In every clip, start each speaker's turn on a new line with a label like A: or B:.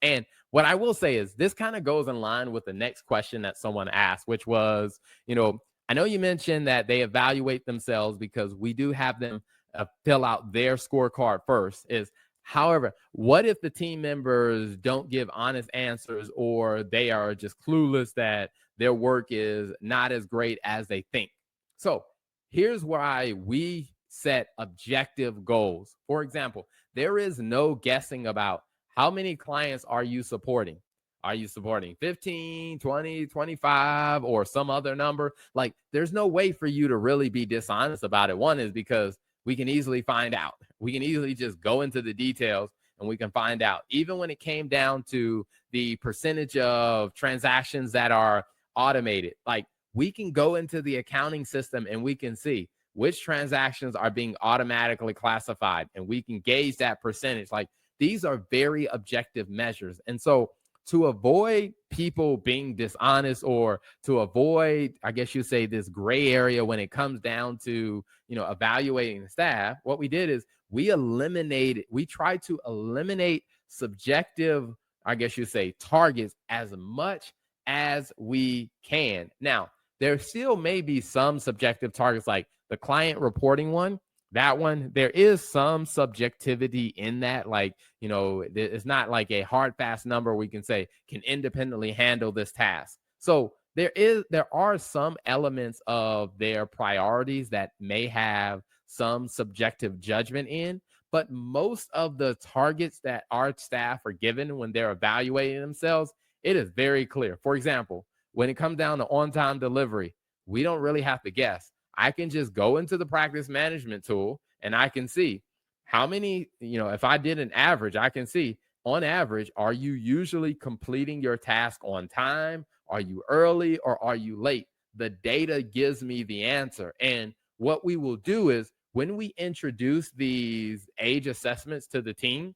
A: And what I will say is this kind of goes in line with the next question that someone asked, which was, I know you mentioned that they evaluate themselves because we do have them fill out their scorecard first. However, what if the team members don't give honest answers, or they are just clueless that their work is not as great as they think? So here's why we set objective goals. For example, there is no guessing about how many clients are you supporting. Are you supporting 15, 20, 25, or some other number? Like, there's no way for you to really be dishonest about it. One is because we can easily find out. We can easily just go into the details and we can find out. Even when it came down to the percentage of transactions that are automated, like, we can go into the accounting system and we can see which transactions are being automatically classified, and we can gauge that percentage. Like, these are very objective measures. And so to avoid people being dishonest, or to avoid, I guess you say, this gray area when it comes down to, evaluating the staff, what we did is we tried to eliminate subjective, I guess you say, targets as much as we can. Now, there still may be some subjective targets, like the client reporting one. That one, there is some subjectivity in that. Like, it's not like a hard, fast number we can say can independently handle this task. So there are some elements of their priorities that may have some subjective judgment in, but most of the targets that our staff are given when they're evaluating themselves, it is very clear. For example, when it comes down to on-time delivery, we don't really have to guess. I can just go into the practice management tool and I can see how many, if I did an average, I can see on average, are you usually completing your task on time? Are you early or are you late? The data gives me the answer. And what we will do is when we introduce these age assessments to the team,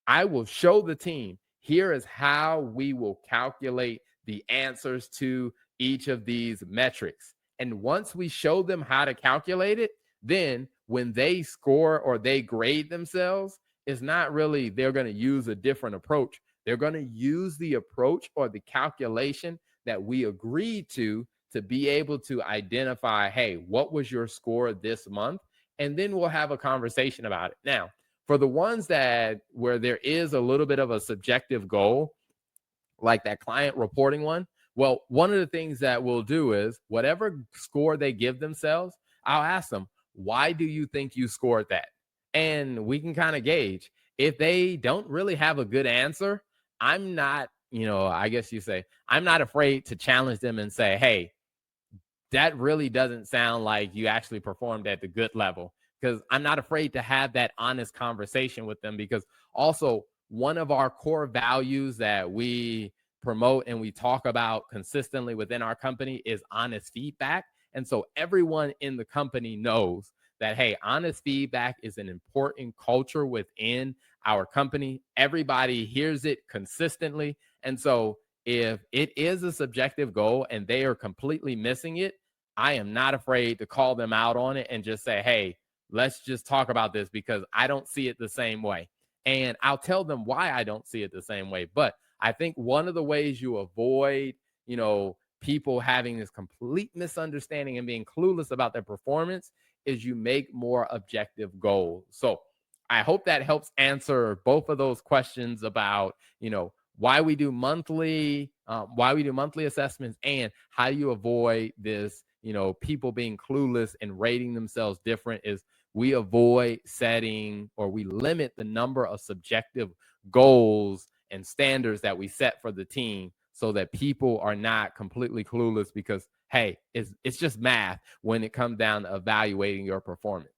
A: I will show the team, here is how we will calculate the answers to each of these metrics. And once we show them how to calculate it, then when they score or they grade themselves, it's not really they're going to use a different approach. They're going to use the approach or the calculation that we agreed to be able to identify, hey, what was your score this month? And then we'll have a conversation about it. Now, for the ones where there is a little bit of a subjective goal, like that client reporting one, well, one of the things that we'll do is whatever score they give themselves, I'll ask them, why do you think you scored that? And we can kind of gauge. If they don't really have a good answer, I'm not, I guess you say, I'm not afraid to challenge them and say, hey, that really doesn't sound like you actually performed at the good level. Because I'm not afraid to have that honest conversation with them, because also one of our core values that we promote and we talk about consistently within our company is honest feedback. And so everyone in the company knows that, hey, honest feedback is an important culture within our company. Everybody hears it consistently. And so if it is a subjective goal and they are completely missing it, I am not afraid to call them out on it and just say, hey, let's just talk about this because I don't see it the same way. And I'll tell them why I don't see it the same way. But I think one of the ways you avoid, people having this complete misunderstanding and being clueless about their performance is you make more objective goals. So I hope that helps answer both of those questions about, why we do monthly assessments, and how you avoid this, people being clueless and rating themselves different. Is we avoid setting, or we limit the number of subjective goals and standards that we set for the team, so that people are not completely clueless, because, hey, it's just math when it comes down to evaluating your performance.